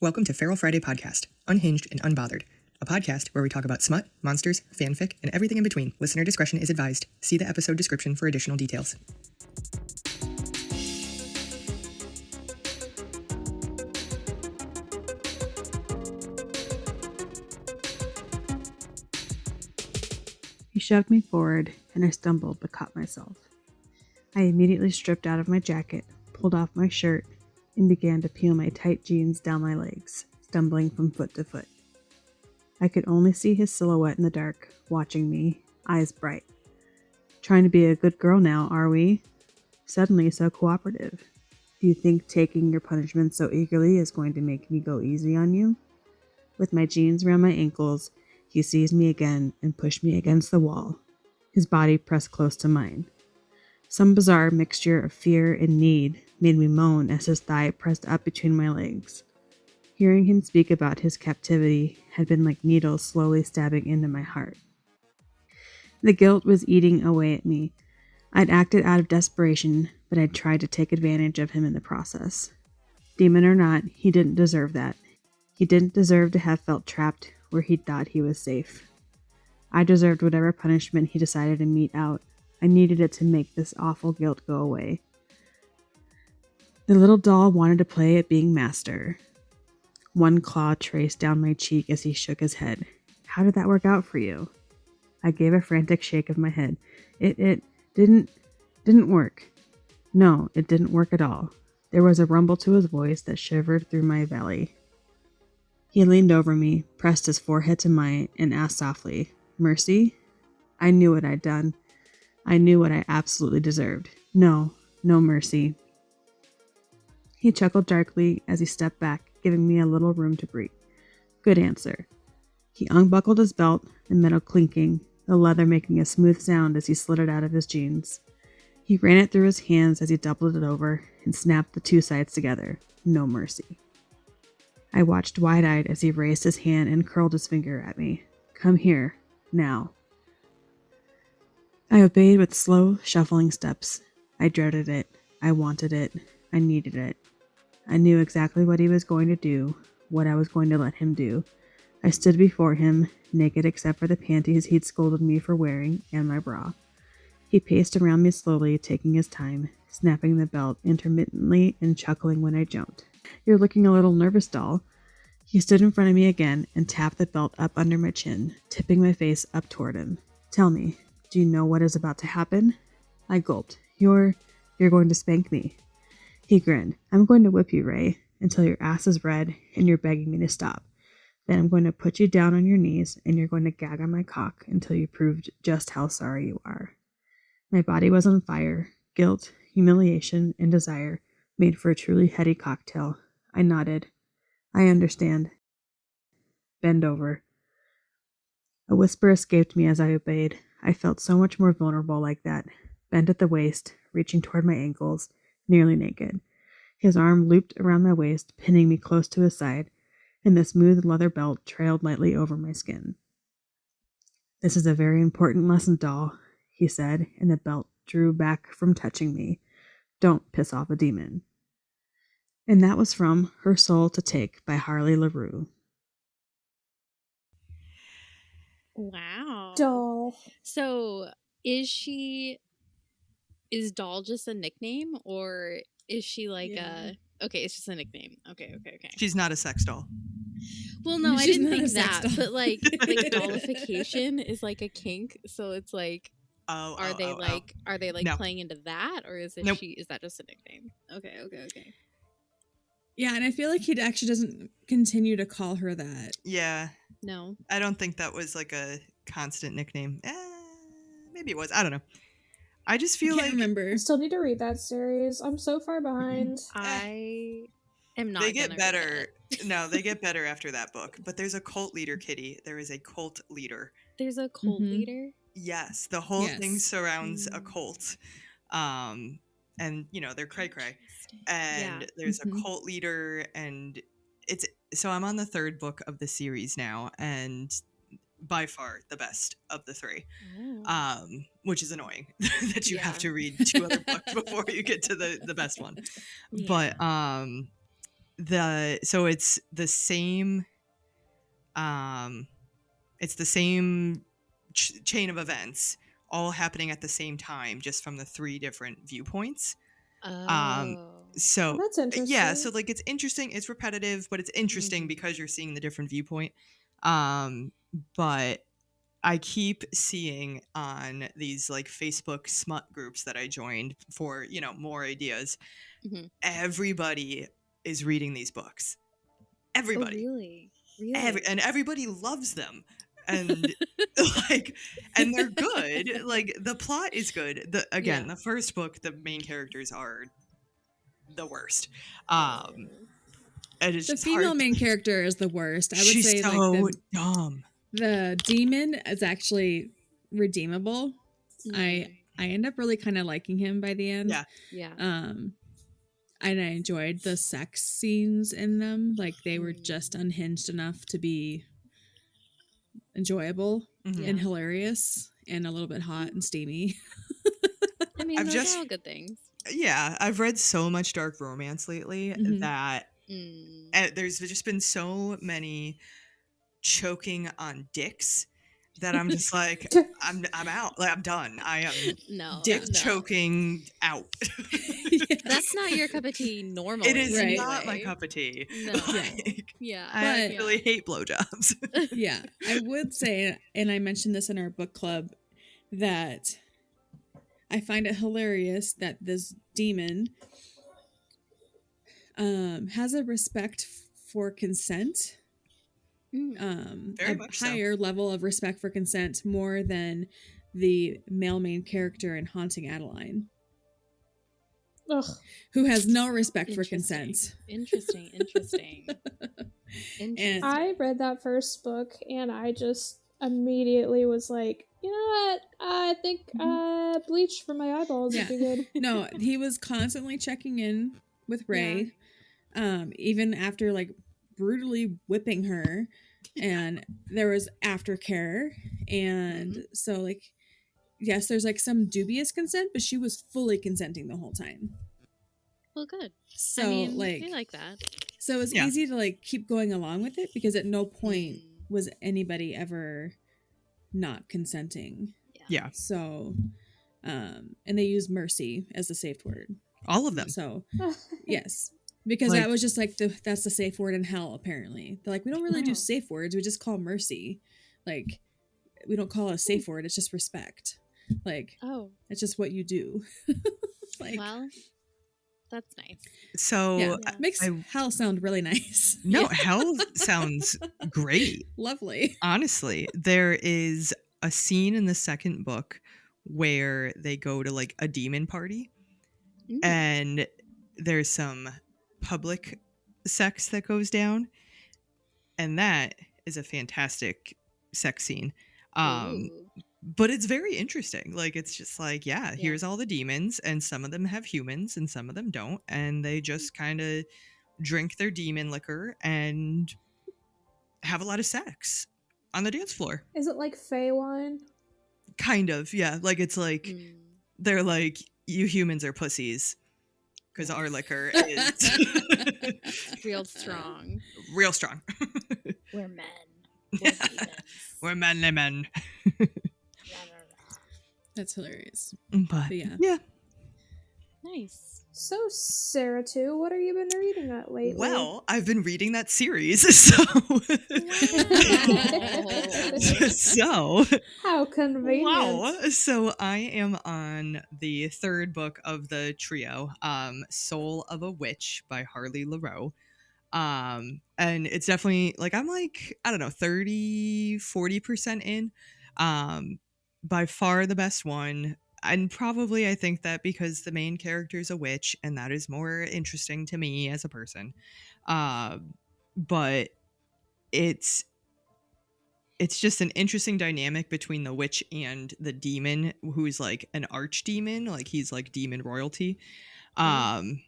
Welcome to Feral Friday Podcast, Unhinged and Unbothered, a podcast where we talk about smut, monsters, fanfic, and everything in between. Listener discretion is advised. See the episode description for additional details. He shoved me forward, and I stumbled but caught myself. I immediately stripped out of my jacket, pulled off my shirt, and began to peel my tight jeans down my legs, stumbling from foot to foot. I could only see his silhouette in the dark, watching me, eyes bright. Trying to be a good girl now, are we? Suddenly so cooperative. Do you think taking your punishment so eagerly is going to make me go easy on you? With my jeans around my ankles, he seized me again and pushed me against the wall, his body pressed close to mine. Some bizarre mixture of fear and need made me moan as his thigh pressed up between my legs. Hearing him speak about his captivity had been like needles slowly stabbing into my heart. The guilt was eating away at me. I'd acted out of desperation, but I'd tried to take advantage of him in the process. Demon or not, he didn't deserve that. He didn't deserve to have felt trapped where he thought he was safe. I deserved whatever punishment he decided to mete out. I needed it to make this awful guilt go away. The little doll wanted to play at being master. One claw traced down my cheek as he shook his head. How did that work out for you? I gave a frantic shake of my head. It didn't work. No, it didn't work at all. There was a rumble to his voice that shivered through my belly. He leaned over me, pressed his forehead to mine, and asked softly, "Mercy?" I knew what I'd done. I knew what I absolutely deserved. No mercy. He chuckled darkly as he stepped back, giving me a little room to breathe. Good answer. He unbuckled his belt, the metal clinking, the leather making a smooth sound as he slid it out of his jeans. He ran it through his hands as he doubled it over and snapped the two sides together. No mercy. I watched wide-eyed as he raised his hand and curled his finger at me. Come here, now. I obeyed with slow, shuffling steps. I dreaded it. I wanted it. I needed it. I knew exactly what he was going to do, what I was going to let him do. I stood before him, naked except for the panties he'd scolded me for wearing, and my bra. He paced around me slowly, taking his time, snapping the belt intermittently and chuckling when I jumped. You're looking a little nervous, doll. He stood in front of me again and tapped the belt up under my chin, tipping my face up toward him. Tell me, do you know what is about to happen? I gulped. You're going to spank me. He grinned. I'm going to whip you, Ray, until your ass is red and you're begging me to stop. Then I'm going to put you down on your knees and you're going to gag on my cock until you proved just how sorry you are. My body was on fire. Guilt, humiliation, and desire made for a truly heady cocktail. I nodded. I understand. Bend over. A whisper escaped me as I obeyed. I felt so much more vulnerable like that, bent at the waist, reaching toward my ankles, nearly naked. His arm looped around my waist, pinning me close to his side, and the smooth leather belt trailed lightly over my skin. This is a very important lesson, doll, he said, and the belt drew back from touching me. Don't piss off a demon. And that was from Her Soul to Take by Harley Laroux. Wow. Doll. So is doll just a nickname, or is she like okay, it's just a nickname. Okay. She's not a sex doll. Well, no, I She's didn't not think a sex that, doll. but like dollification is like a kink, so it's like are they No. playing into that, or is it Nope. is that just a nickname? Okay. Yeah, and I feel like he actually doesn't continue to call her that. Yeah. No. I don't think that was like a constant nickname. Maybe it was. I don't know. I just feel I can't remember. I still need to read that series. I'm so far behind. I am not. They get gonna better. read it. No, they get better after that book. But there's a cult leader, Kitty. There is a cult leader. There's a cult Mhm. leader. Yes, the whole thing Yes. surrounds a cult. And they're cray-cray. And Yeah. there's Mhm. a cult leader, and so I'm on the third book of the series now, and by far the best of the three. Oh. Which is annoying that you have Yeah. to read two other books before you get to the best one. Yeah. But it's the same it's the same chain of events all happening at the same time, just from the 3 different viewpoints. Oh. So that's interesting. yeah, so like it's interesting, it's repetitive, but it's interesting because you're seeing the different viewpoint. But I keep seeing on these like Facebook smut groups that I joined for, more ideas. Mhm. Everybody is reading these books. Everybody. Oh, really? Really? And everybody loves them. And like, and they're good. Like the plot is good. The first book, the main characters are the worst. And it's The just female hard. main character is the worst. I would She's say so like dumb. the demon is actually redeemable. I end up really kind of liking him by the end. Yeah. Yeah. And I enjoyed the sex scenes in them. Like they were just unhinged enough to be enjoyable Mhm. and hilarious and a little bit hot and steamy. I mean, I've those just- are all good things. Yeah, I've read so much dark romance lately Mhm. that Mm. there's just been so many choking on dicks that I'm just like, I'm out. Like I'm done. I am No. dick no. choking out. That's not your cup of tea normally. It is Right. not my anyway. cup of tea. No. Like, Yeah. I But- really hate blowjobs. Yeah, I would say, and I mentioned this in our book club, that I find it hilarious that this demon has a respect for consent, Very a much so. higher level of respect for consent more than the male main character in Haunting Adeline, Ugh. who has no respect for consent. Interesting. And I read that first book and I just immediately was like, you know what? I think bleach for my eyeballs would be good. No, he was constantly checking in with Ray, even after like brutally whipping her, and there was aftercare, and so like, yes, there's like some dubious consent, but she was fully consenting the whole time. Well, good. So I mean, like, we like that. so it was Yeah. easy to like keep going along with it because at no point was anybody ever not consenting. Yeah. So, and they use mercy as the safe word. All of them. So, yes, because Like- that was just like that's the safe word in hell. Apparently, they're like, we don't really do safe words. We just call mercy. Like, we don't call it a safe word. It's just respect. Like, Oh, it's just what you do. Like, well, that's nice. So yeah, Yeah. makes I- hell sound really nice. no, hell sounds great. Lovely. Honestly, there is a scene in the second book where they go to like a demon party and there's some public sex that goes down, and that is a fantastic sex scene. Ooh. But it's very interesting. Like it's just like, here's all the demons, and some of them have humans and some of them don't, and they just kind of drink their demon liquor and have a lot of sex on the dance floor. Is it like Fey wine? Kind of, yeah. Like it's like they're like, you humans are pussies because our liquor is Real strong. real strong. We're men. We're demons. We're manly men. That's hilarious. But yeah. Nice. So, Sarah, too, what have you been reading at lately? Well, I've been reading that series, so so How convenient. wow. So I am on the third book of the trio, Soul of a Witch by Harley Laroux. And it's definitely like, I'm like, I don't know, 30-40% in. By far the best one. And probably I think that because the main character is a witch, and that is more interesting to me as a person. But it's just an interesting dynamic between the witch and the demon, who's like an archdemon, like he's like demon royalty. And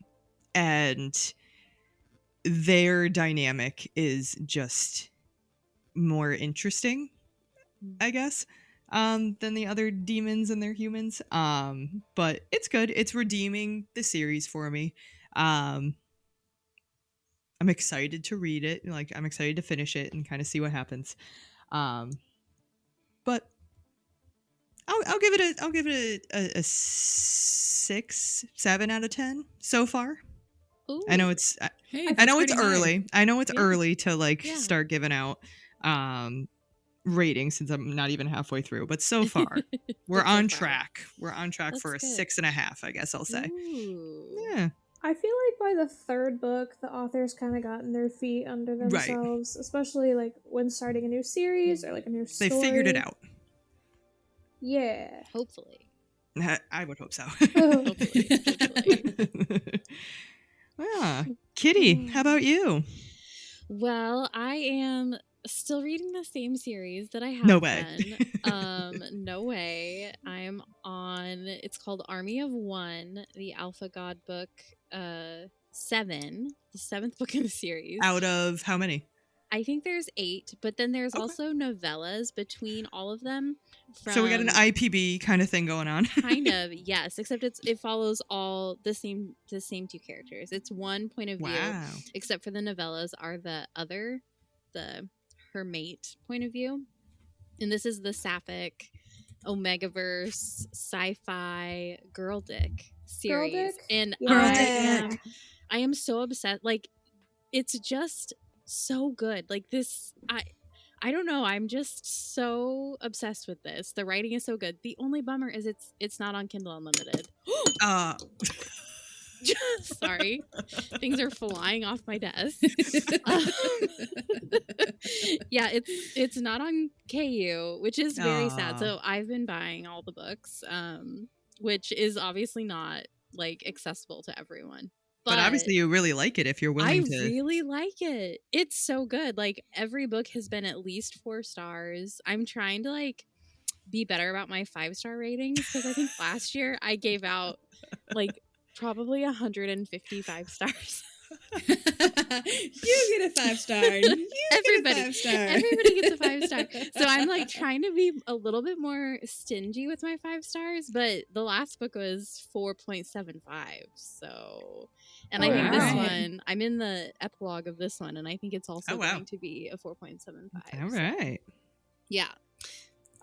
their dynamic is just more interesting, I guess, than the other demons and their humans. But it's good. It's redeeming the series for me. I'm I'm excited to read it. Like, I'm excited to finish it and kind of see what happens. But I'll give it a 6, 7 out of 10 so far. Ooh. I know it's Hey, I know it's pretty high. early. I know it's Yeah. early to like Yeah. start giving out ratings since I'm not even halfway through. But so far, we're But so on far. track. We're on track for a That's good. 6.5, I guess I'll say. Ooh. Yeah. I feel like by the third book, the authors kind of gotten their feet under Right. themselves, especially like when starting a new series or like a new They story. figured it out. Yeah. Hopefully. I would hope so. Hopefully. Yeah. Kitty, how about you? Well, I am still reading the same series that I have No way. been. No way. I'm on, it's called Army of One, the Alpha God book 7, the 7th book in the series. Out of how many? I think there's 8, but then there's Okay. also novellas between all of them. So we got an IPB kind of thing going on. Kind of, yes, except it follows all the same 2 characters. It's one point of view, Wow. except for the novellas are her mate point of view. And this is the sapphic Omegaverse sci-fi girl dick series. Girl dick? And Yeah. I am so obsessed. Like, it's just so good. Like, this, I don't know. I'm just so obsessed with this. The writing is so good. The only bummer is it's not on Kindle Unlimited. Sorry, things are flying off my desk. Yeah, it's not on KU, which is very sad. So I've been buying all the books, which is obviously not like accessible to everyone. But obviously you really like it if you're willing to. I really like it. It's so good. Like, every book has been at least 4 stars. I'm trying to like be better about my 5-star ratings because I think last year I gave out like probably 155 stars. You get a 5-star. Everybody gets a 5-star. So I'm like trying to be a little bit more stingy with my 5 stars, but the last book was 4.75. So, and I think this one, I'm in the epilogue of this one, and I think it's also going to be a 4.75. All right. So, yeah.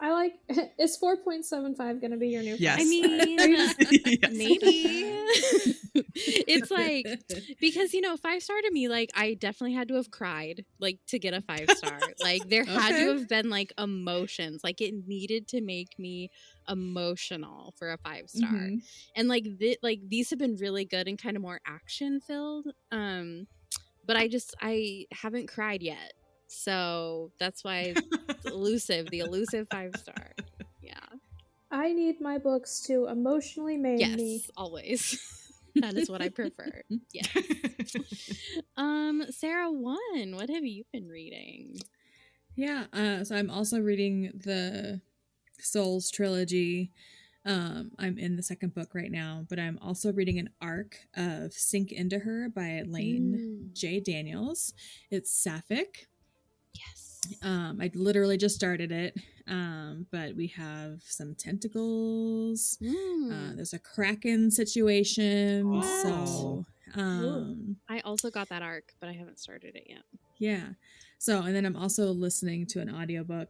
I like, is 4.75 going to be your new 5-star? I mean, Yes. maybe. It's like, because, 5-star to me, like, I definitely had to have cried, like, to get a 5-star. Like, there had to have been, like, emotions. Like, it needed to make me emotional for a 5-star. Mm-hmm. And, like, these have been really good and kind of more action-filled. But I haven't cried yet. So that's why it's the elusive 5-star. Yeah. I need my books to emotionally maim me. Yes, always. That is what I prefer. Yes. Sarah 1, what have you been reading? Yeah, so I'm also reading the Souls trilogy. I'm in the 2nd book right now, but I'm also reading an arc of Sink Into Her by Elaine J. Daniels. It's sapphic. Yes. I literally just started it, but we have some tentacles. There's a kraken situation. So I also got that arc, but I haven't started it yet. Yeah. So, and then I'm also listening to an audiobook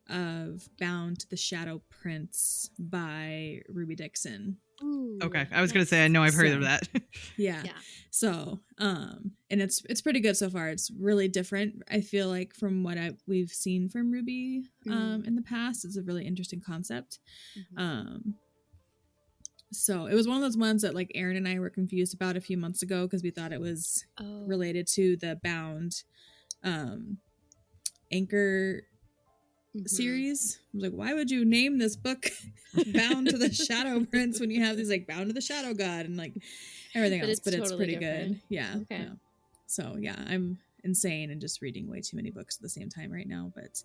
of Bound to the Shadow Prince by Ruby Dixon. Ooh, okay, I was gonna say I know I've heard of that. Yeah. So, and it's pretty good so far. It's really different. I feel like from what we've seen from Ruby in the past, it's a really interesting concept. So it was one of those ones that like Aaron and I were confused about a few months ago because we thought it was related to the Bound Anchor series. I was like, why would you name this book Bound to the Shadow Prince when you have these like Bound to the Shadow God and like everything else? But it's pretty good. Yeah. Okay. Yeah. So yeah, I'm insane and just reading way too many books at the same time right now, but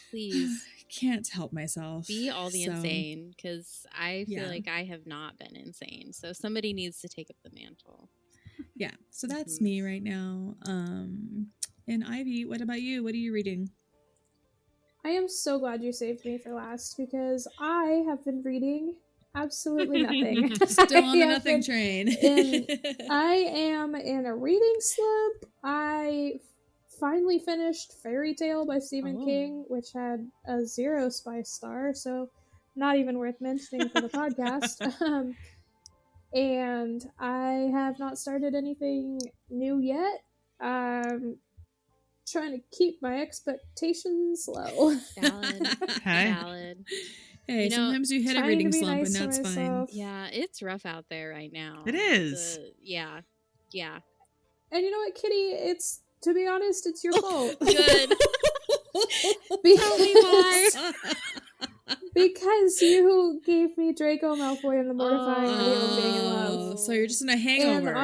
please can't help myself. Be all the insane, because I feel like I have not been insane. So somebody needs to take up the mantle. Yeah. So that's me right now. And Ivy, what about you? What are you reading? I am so glad you saved me for last because I have been reading absolutely nothing. Still on the I have nothing been train. I am in a reading slump. I finally finished Fairy Tale by Stephen King, which had a 0 spice star, so not even worth mentioning for the podcast. And I have not started anything new yet. Trying to keep my expectations low. Valid. Hey. Valid. Hey, You know, sometimes you hit a trying to reading be slump nice and to that's fine. myself. Yeah, it's rough out there right now. It is. Yeah. And you know what, Kitty? It's, to be honest, it's your fault. Good. Because, because you gave me Draco Malfoy and the mortifying ordeal of being in love. So you're just in a hangover. And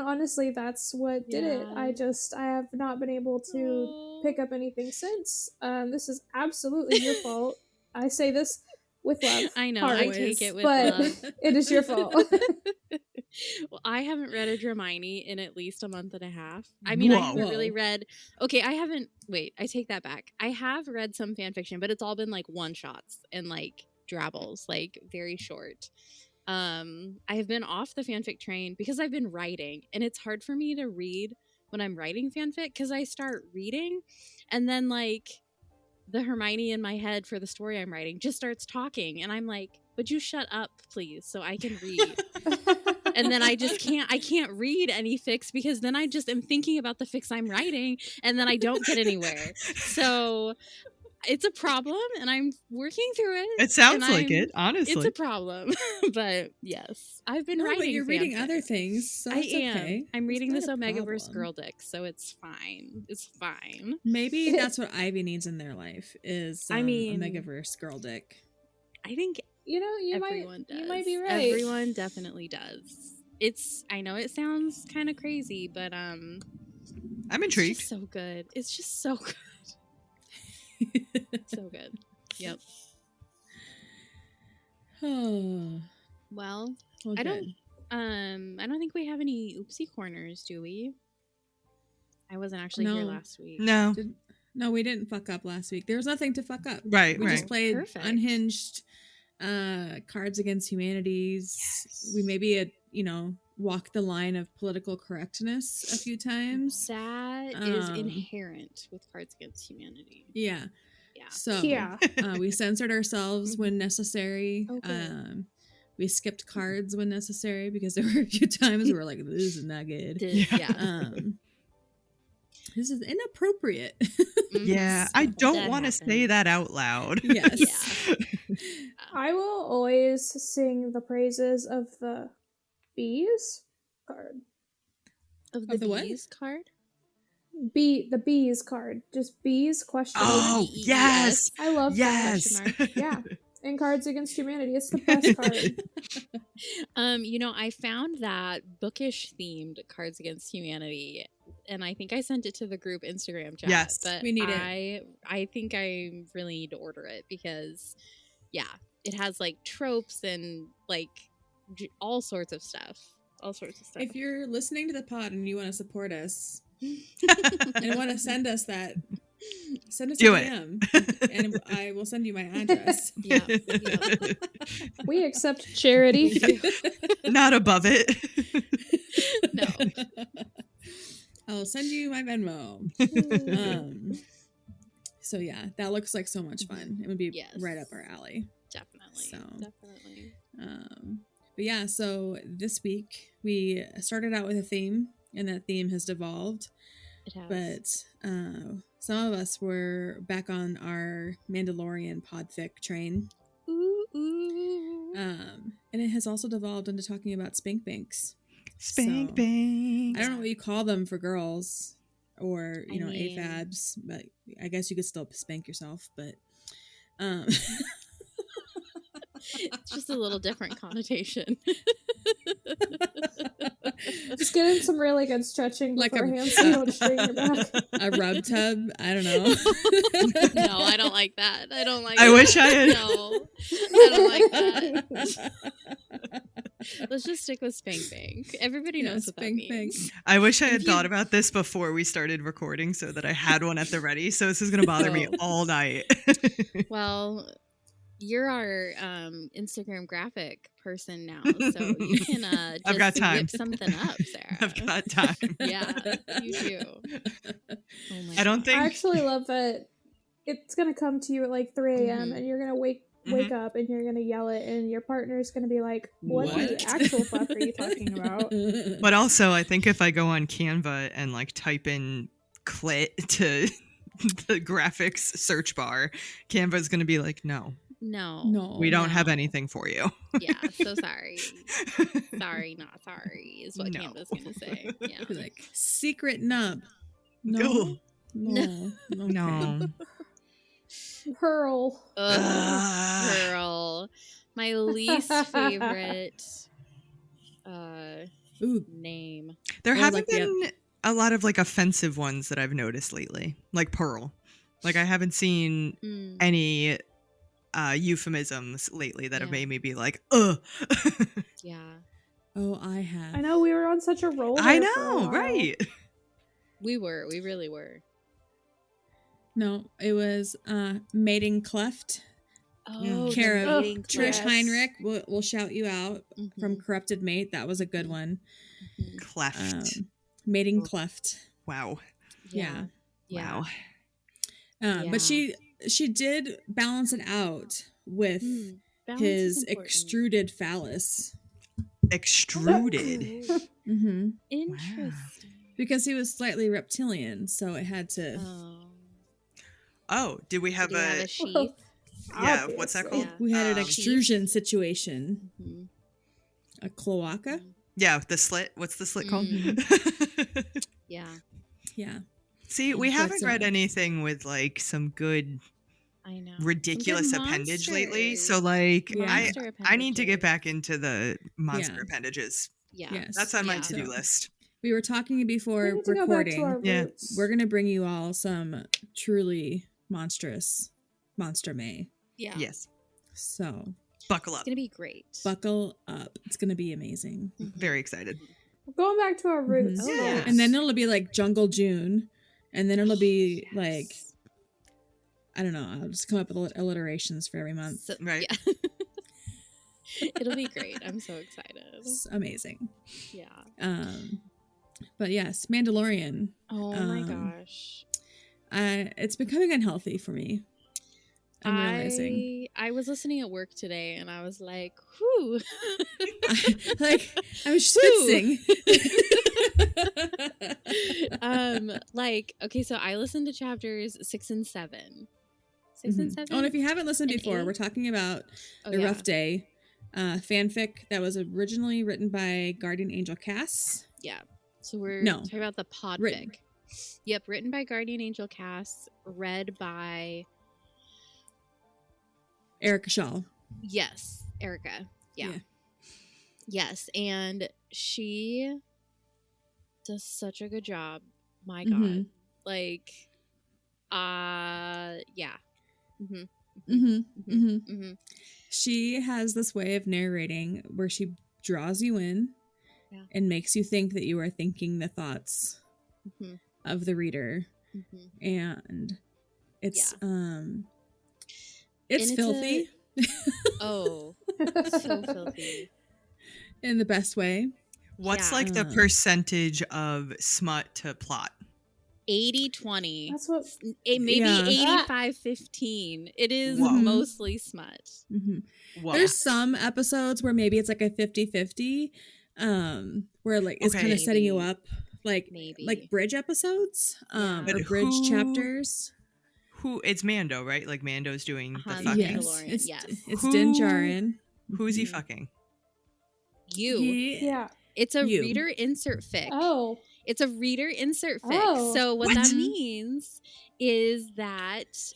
honestly, that's what did it. I have not been able to pick up anything since. This is absolutely your fault. I say this with love. I know, heart, I take it with but love. it is your fault. Well, I haven't read a Hermione in at least a month and a half. I mean, I haven't really read. Okay, I haven't. Wait, I take that back. I have read some fan fiction, but it's all been like one shots and like drabbles, like very short. I have been off the fanfic train because I've been writing, and it's hard for me to read when I'm writing fanfic because I start reading, and then like the Hermione in my head for the story I'm writing just starts talking, and I'm like, would you shut up, please, so I can read? And then I can't read any fics because then I just am thinking about the fics I'm writing, and then I don't get anywhere. So it's a problem, and I'm working through it. It sounds like it, honestly. It's a problem. But yes, I've been writing. But you're reading fanfic. other things, so I it's am. okay. I'm reading It's this not a Omegaverse problem. girl dick, so it's fine. It's fine. Maybe that's what Ivy needs in their life is I mean, Omegaverse girl dick. I think You know, everyone does. You might be right. Everyone definitely does. I know it sounds kind of crazy, but I'm intrigued. It's just so good. It's just so good. So good. Yep. Well, I don't think we have any oopsie corners, do we? I wasn't actually here last week. No. No, we didn't fuck up last week. There was nothing to fuck up. Right, We just played Perfect. unhinged Cards Against Humanities. Yes. We maybe walked the line of political correctness a few times. That is inherent with Cards Against Humanity. Yeah. Yeah. So Yeah. we censored ourselves when necessary. Okay. We skipped cards when necessary because there were a few times we were like, this is not good. Yeah. This is inappropriate. Yeah, I don't That want to happened. say that out loud. Yes. Yeah. I will always sing the praises of the bees card. Of Of the what? bees card? The bees card. Just bees question Oh, mark. yes. I love Yes. that. Yeah. And Cards Against Humanity. It's the best card. I found that bookish themed Cards Against Humanity, and I think I sent it to the group Instagram chat. Yes, but we need it. I think I really need to order it because, yeah, it has like tropes and like all sorts of stuff. If you're listening to the pod and you want to support us and want to send us that, send us Do a it. DM and I will send you my address. Yeah. We accept charity. Not above it. No. I'll send you my Venmo. So yeah, that looks like so much fun. It would be right up our alley. Definitely. So, Definitely. but yeah, so this week we started out with a theme, and that theme has devolved. It has. But some of us were back on our Mandalorian podfic train. Ooh. And it has also devolved into talking about spank banks. Spank bank. I don't know what you call them for girls or, I mean, AFABs, but I guess you could still spank yourself, but it's just a little different connotation. Just get in some really good stretching Like beforehand so you don't straighten your back. a rub tub. I don't know. No, I don't like that. I wish I had. No, I don't like that. Let's just stick with Spank Bank. Everybody knows what that Spank means. I wish I had thought about this before we started recording so that I had one at the ready. So this is going to bother me all night. Well, you're our Instagram graphic person now, so you can just I've got time. whip something up, Sarah. I've got time. Yeah, you do. Oh my I don't God. think I actually love that it's gonna come to you at like 3 a.m. and you're gonna wake up and you're gonna yell it, and your partner's gonna be like, "What the actual fuck are you talking about?" But also, I think if I go on Canva and like type in clit to the graphics search bar, Canva's going to be like, no, No, we don't have no. anything for you. Yeah, so sorry. Sorry, not sorry, is what No. Canva's gonna say. Yeah. Be like, secret nub. Go. No. No. Pearl. Ugh, girl. My least favorite name. There Or, haven't like, been a lot of like offensive ones that I've noticed lately, like Pearl. Like I haven't seen any euphemisms lately that have made me be like, ugh. Yeah. Oh, I have. I know we were on such a roll. I there for a know, while. right? We really were. No, it was Mating Cleft. Oh, Care of Mating Trish yes. Heinrich will shout you out from Corrupted Mate. That was a good one. Cleft. Mating Cleft. Wow. Yeah. Wow. But she did balance it out with Balance his is important. extruded phallus. Extruded. Interesting. Because he was slightly reptilian, so it had to. Oh, did we have Did he have a sheath? Yeah, what's that called? Yeah. We had an extrusion situation. A cloaca? Yeah, the slit. What's the slit called? Yeah. Yeah. See, we haven't read anything with like some good, I know, ridiculous some good appendage lately. monsters. So like, Monster I need to get appendages. back into the monster appendages. Yeah. Yes. That's on my to-do list. We were talking before We need to go back to our recording. roots. We're gonna bring you all some truly monstrous monster May. Yeah. Yes. So Buckle It's up. gonna be great. buckle up. It's gonna be amazing. Very excited. We're going back to our roots. Oh, yeah. And then it'll be like Jungle June. And then it'll be like, I don't know, I'll just come up with alliterations for every month. So, Right. Yeah. It'll be great. I'm so excited. It's amazing. Yeah. But yes, Mandalorian. Oh my gosh. It's becoming unhealthy for me. I'm realizing. I was listening at work today and I was like, whew. I was schwitzing. Okay, so I listened to chapters 6 and 7. 6 and 7? Oh, and if you haven't listened And before, 8? we're talking about A Rough Day, fanfic that was originally written by Guardian Angel Cass. Yeah. So we're No. talking about the podfic. Written. Yep, written by Guardian Angel Cass, read by Erica Shaw. yes, Erica. Yeah. Yes, and she does such a good job. My God. Like yeah. She has this way of narrating where she draws you in and makes you think that you are thinking the thoughts of the reader. And it's it's filthy. Oh, so filthy. In the best way. What's like the percentage of smut to plot? 80-20. That's what. Maybe 85-15. It is mostly smut. Wow. There's some episodes where maybe it's like a 50-50, where like it's kind of setting you up, like bridge episodes, or bridge chapters. Who? It's Mando, right? Like Mando's doing the fucking. Yes, it's Din Djarin. Who is he fucking? Yeah. It's a reader insert fic. Oh. It's a reader insert fic. So what that means is that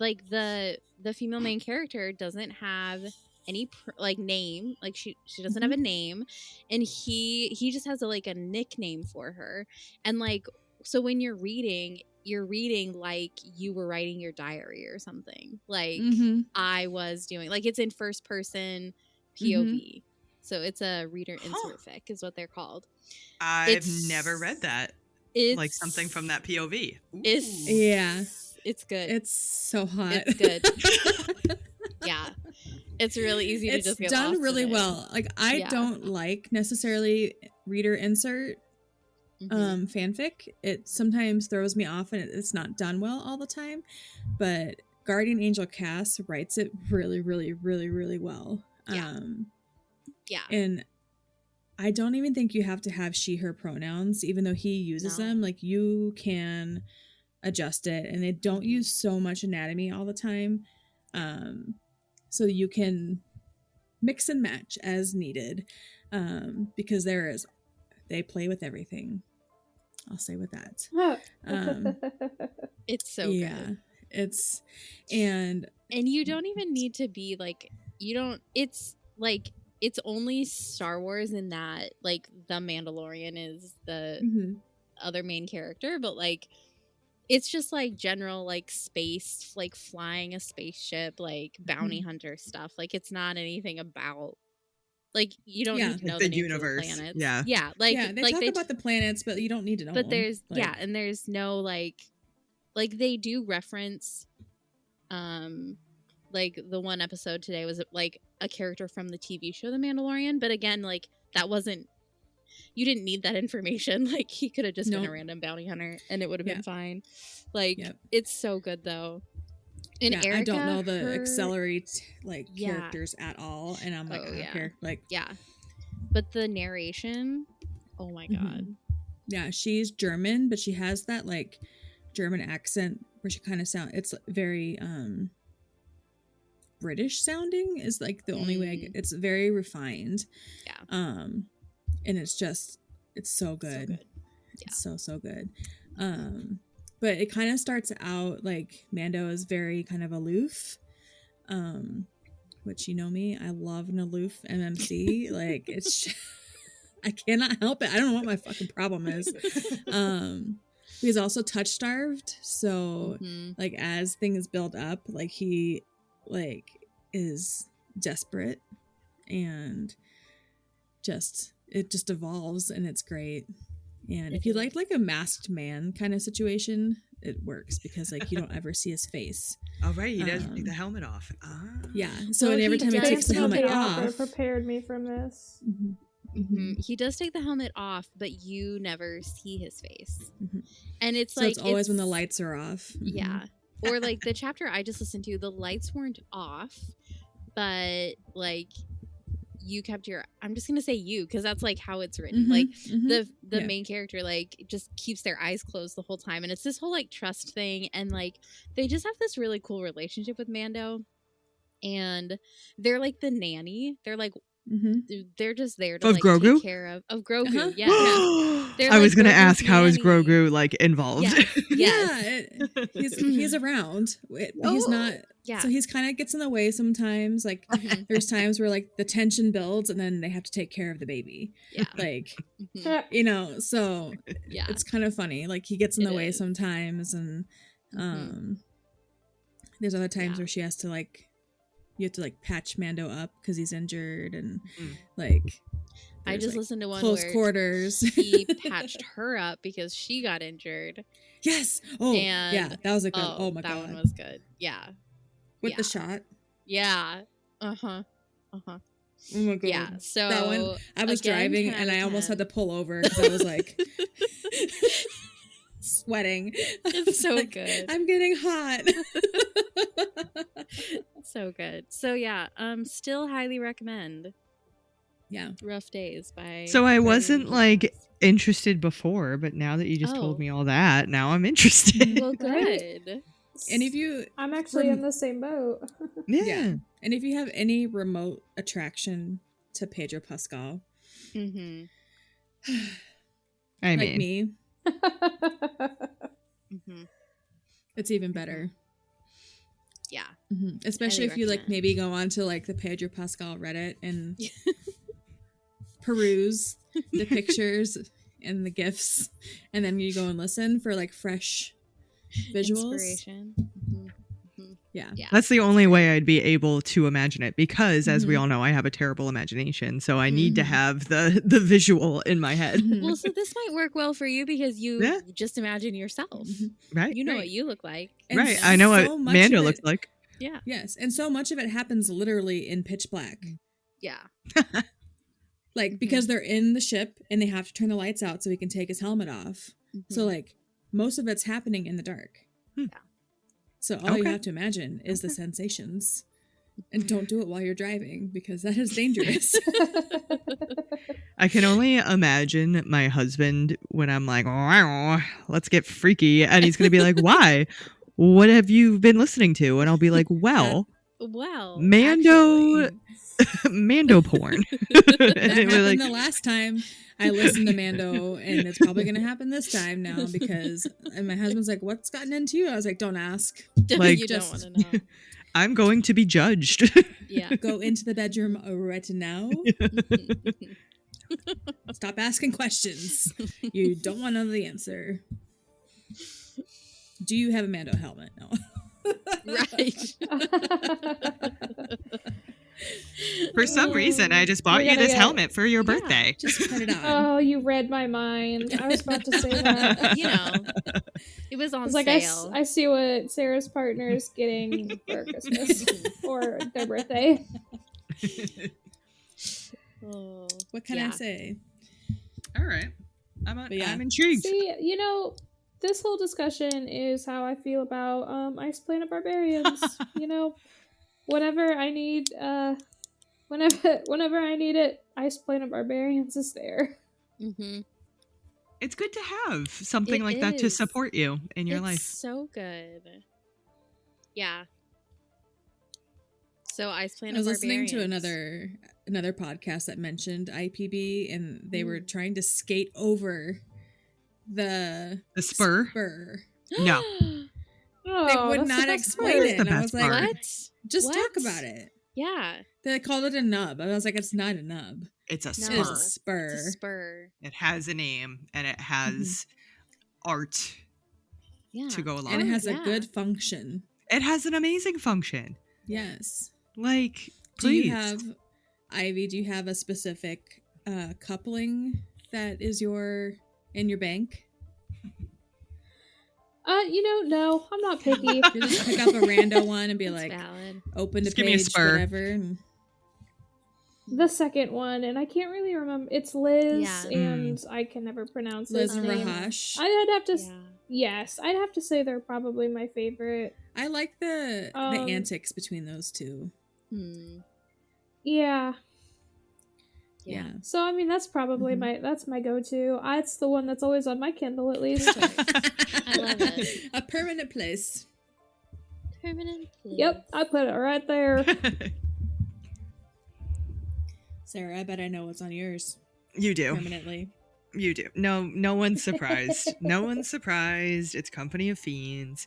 like the female main character doesn't have any name, like she doesn't have a name, and he just has a nickname for her, and like so when you're reading like you were writing your diary or something, like I was doing, like it's in first person POV. So it's a reader insert fic is what they're called. I've never read that. It's like something from that POV. Ooh. It's good. It's so hot. It's good. Yeah. It's really easy to It's just get done lost really in it. well. Like I don't like necessarily reader insert fanfic. It sometimes throws me off and it's not done well all the time, but Guardian Angel Cass writes it really, really, really, really well. Yeah. And I don't even think you have to have she, her pronouns, even though he uses them. Like you can adjust it, and they don't use so much anatomy all the time. So you can mix and match as needed, because they play with everything. I'll say with that. It's so good. And you don't even need to be like, it's like, it's only Star Wars in that, like, the Mandalorian is the other main character, but like, it's just like general like space, like flying a spaceship, like bounty hunter stuff. Like it's not anything about, like, you don't need to know the names universe. Of the planets. Yeah. Like they talk about the planets, but you don't need to know. But them. there's and there's no like they do reference, like the one episode today was like a character from the TV show The Mandalorian, but again, like that wasn't, you didn't need that information. Like he could have just been a random bounty hunter and it would have been fine. Like it's so good though. And Erica, I don't know the accelerate characters at all, and I'm like, I don't care. Like, but the narration, oh my god. Yeah, she's German, but she has that like German accent where she kind of it's very British sounding is like the only way it's very refined. And it's so good. It's so good. But it kind of starts out like Mando is very kind of aloof, which, you know me, I love an aloof MMC. Like it's I cannot help it. I don't know what my fucking problem is. He's also touch starved, so like as things build up, like he like is desperate, and it just evolves, and it's great. And if you like a masked man kind of situation, it works because like you don't ever see his face. Oh right, he does take the helmet off. Yeah, so every time he takes the helmet off, prepared me from this. He does take the helmet off, but you never see his face. And it's so it's always when the lights are off. Yeah. Or like the chapter I just listened to, the lights weren't off, but like you kept I'm just gonna say you, because that's like how it's written. Like the main character like just keeps their eyes closed the whole time, and it's this whole like trust thing, and like they just have this really cool relationship with Mando, and they're like the nanny. They're like they're just there to like Grogu? take care of Grogu. Yeah. I was gonna ask, how is Grogu like involved? He's around. He's not. So he's kind of gets in the way sometimes. Like there's times where like the tension builds, and then they have to take care of the baby. Like you know. So it's kind of funny. Like he gets in the way sometimes, and there's other times where she has to like. You have to like patch Mando up because he's injured, and like I just listened to one close where quarters. He patched her up because she got injured. Yes. Oh, yeah. That was a good. Oh my god, that one was good. Yeah. With the shot. Yeah. Oh my god. Yeah. So that one, I was driving and I almost had to pull over because I was like sweating. It's so good. I'm getting hot. So good. So yeah, still highly recommend. Yeah. Rough Days by. So I wasn't like interested before, but now that you just told me all that, now I'm interested. Well, good. And if you, I'm actually in the same boat. Yeah. And if you have any remote attraction to Pedro Pascal, I like mean, me, it's even better. Yeah. Especially Highly if you like recommend. maybe go on to like the Pedro Pascal Reddit and peruse the pictures and the gifs, and then you go and listen for like fresh visuals. Inspiration. Yeah. that's the only way I'd be able to imagine it, because as we all know, I have a terrible imagination, so I need to have the visual in my head. Well, so this might work well for you because you just imagine yourself. Right. You know what you look like. And right. I know so what much Mando of it- looks like. Yeah. Yes, and so much of it happens literally in pitch black. Yeah. Like, because they're in the ship and they have to turn the lights out so he can take his helmet off. So, like, most of it's happening in the dark. Yeah. So all you have to imagine is the sensations. And don't do it while you're driving, because that is dangerous. I can only imagine my husband when I'm like, wow, let's get freaky. And he's going to be like, why? What have you been listening to? And I'll be like, well, Mando porn. That happened the last time I listened to Mando, and it's probably going to happen this time now, because and my husband's like, what's gotten into you? I was like, don't ask. Like, you don't want to know. I'm going to be judged. Yeah. Go into the bedroom right now. Stop asking questions. You don't want to know the answer. Do you have a Mando helmet? No. Right. For some reason, I just bought you this helmet for your birthday. Just put it on. Oh, you read my mind. I was about to say that. You know, it was on like sale. I see what Sarah's partner is getting for Christmas or their birthday. What can I say? All right. I'm intrigued. See, you know, this whole discussion is how I feel about Ice Planet Barbarians. You know, whenever I need whenever I need it, Ice Planet Barbarians is there. Mm-hmm. It's good to have something like that to support you in your life. So good. Yeah. So Ice Planet I was Barbarians. listening to another podcast that mentioned IPB, and they were trying to skate over the spur. No. Oh, they would not explain it. And I was like, what? Just talk about it. Yeah. They called it a nub. I was like, it's not a nub. It's a spur. It is a spur. It's a spur. It has a name, and it has art to go along. And it has a good function. It has an amazing function. Yes. Like, please. Do you have, Ivy, do you have a specific coupling that is in your bank? You know, no, I'm not picky. You just pick up a rando one and be like, valid. Open to give me a page, spur. whatever. The second one, and I can't really remember. It's Liz, Yeah. and I can never pronounce Liz his and name. Rahash. I'd have to. Yes, I'd have to say they're probably my favorite. I like the antics between those two. Yeah. Yeah. So I mean, that's probably my go-to. It's the one that's always on my Kindle, at least. I love it. A permanent place. Permanent place. Yep, I put it right there. Sarah, I bet I know what's on yours. You do. Permanently. You do. No one's surprised. No one's surprised. It's Company of Fiends.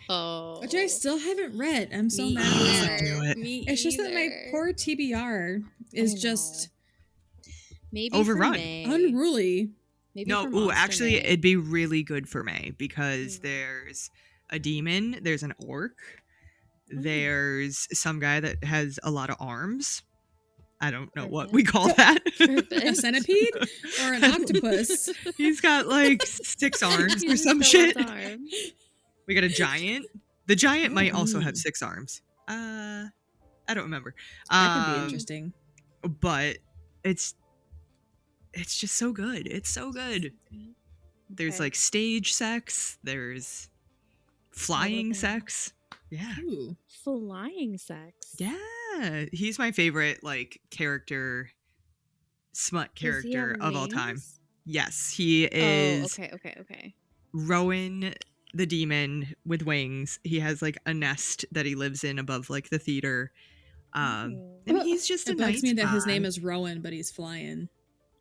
Oh. Which I still haven't read. I'm so mad at myself. It's just that my poor TBR is just maybe overrun. Unruly. Maybe no, actually, it'd be really good for May because there's a demon, there's an orc, there's some guy that has a lot of arms. I don't know what we call that. A centipede or an octopus? He's got like 6 arms or some shit. We got a giant. The giant might also have 6 arms. I don't remember. That could be interesting. But it's just so good. It's so good. There's like stage sex. There's flying sex. Yeah. Ooh. Flying sex. Yeah. He's my favorite like character, smut character of all time. Yes, he is. Oh, okay. Rowan the demon with wings. He has like a nest that he lives in above like the theater. And he's just a nice bugs me that guy. his name is Rowan, but he's flying.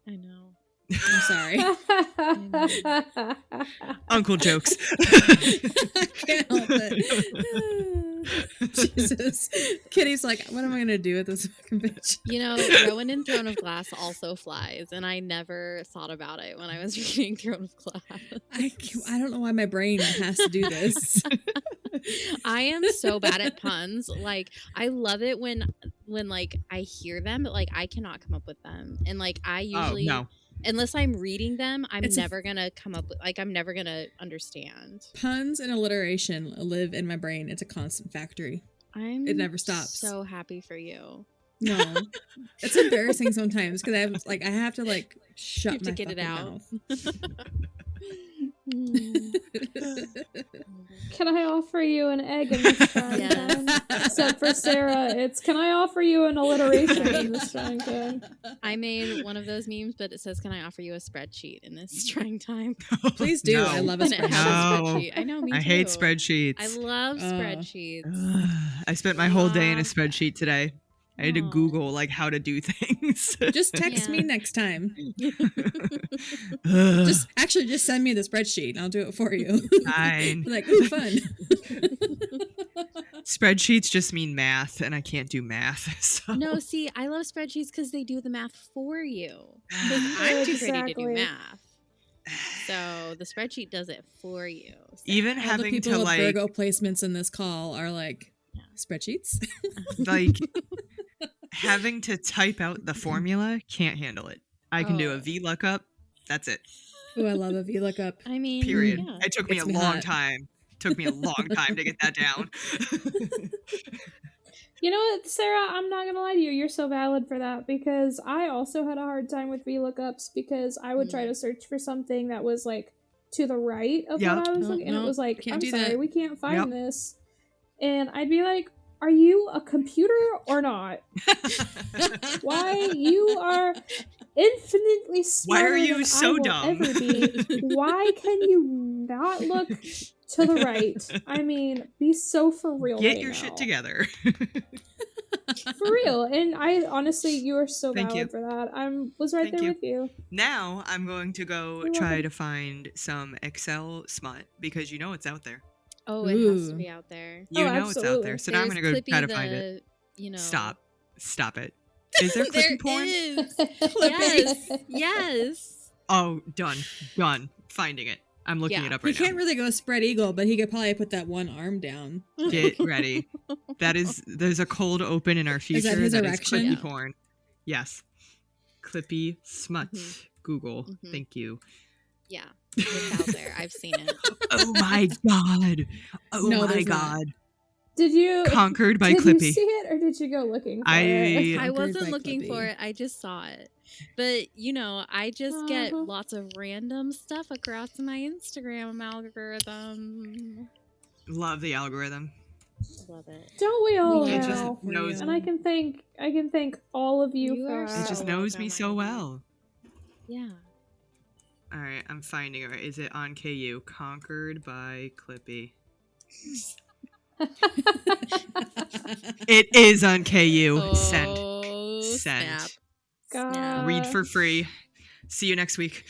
I know. I'm sorry. Uncle jokes. I can't help it. Jesus. Kitty's like, what am I going to do with this fucking bitch? You know, Rowan in Throne of Glass also flies, and I never thought about it when I was reading Throne of Glass. I don't know why my brain has to do this. I am so bad at puns. Like, I love it when like I hear them, but like I cannot come up with them. And like I usually unless I'm reading them, I'm never gonna come up with I'm never gonna understand. Puns and alliteration live in my brain. It's a constant factory. It never stops. So happy for you. No, it's embarrassing sometimes because I have to like shut my get it out. mouth. Can I offer you an egg in this trying time? Except for Sarah, it's can I offer you an alliteration in this trying time? I made one of those memes, but it says, "Can I offer you a spreadsheet in this trying time?" Please do. No. I love a And it has a spreadsheet. spreadsheet. I know, me too. I hate spreadsheets. I love spreadsheets. I spent my whole day in a Love spreadsheet today. I had to Google like how to do things. Just text me next time. Ugh. Just send me the spreadsheet and I'll do it for you. Fine. Like, ooh, fun. Spreadsheets just mean math, and I can't do math. So. No, see, I love spreadsheets because they do the math for you. Because I'm too pretty to do Exactly. math. So the spreadsheet does it for you. So. Even All the having people to with like Virgo placements in this call are like spreadsheets. like having to type out the formula, can't handle it. I can do a VLOOKUP. That's it. Oh, I love a VLOOKUP. I mean, Period. yeah. It took me Gets a me long hot. time. Took me a long time to get that down. You know what, Sarah? I'm not gonna lie to you. You're so valid for that because I also had a hard time with VLOOKUPs because I would try to search for something that was like to the right of Yep. what I was No, looking, and no, it was like, can't I'm do sorry, that. we can't find Yep. this, and I'd be like, are you a computer or not? Why you are infinitely smarter Why are you than so I will dumb? ever be. Why can you not look to the right? I mean, be so for real. Get right your now. shit together. For real. And I honestly, you are so Thank valid you. for that. I was right Thank there you. with you. Now I'm going to go You're try welcome. to find some Excel smut because you know it's out there. Oh, it has to Ooh. be out there. You Oh, know it's out there. absolutely. So now I'm There's going to go try to Clippy find it. You know. Stop it. Is there There clippy porn? is. Yes. Yes. Oh, done. Finding it. I'm looking Yeah. it up He right can't now. really go spread eagle, but he could probably put that one arm down. Get ready. There's a cold open in our future. his that is erection? clippy Yeah. porn. Yes. Clippy smut. Google. Mhm. Thank you. Yeah. It's out there. I've seen it. Oh my god. Oh No, my there's not. god. Did you Conquered by did you Clippy. see it or did you go looking for I- it? I Conquered wasn't by looking Clippy. for it. I just saw it. But, you know, I just get Uh-huh. lots of random stuff across my Instagram algorithm. Love the algorithm. Love it. Don't we all It just now? knows. And I can thank all of you, You for are that. It just so knows me welcome, so Ivy. well. Yeah. All right, I'm finding it. Is it on KU? Conquered by Clippy. It is on KU. Send. Oh, Send. snap. God. Read for free. See you next week.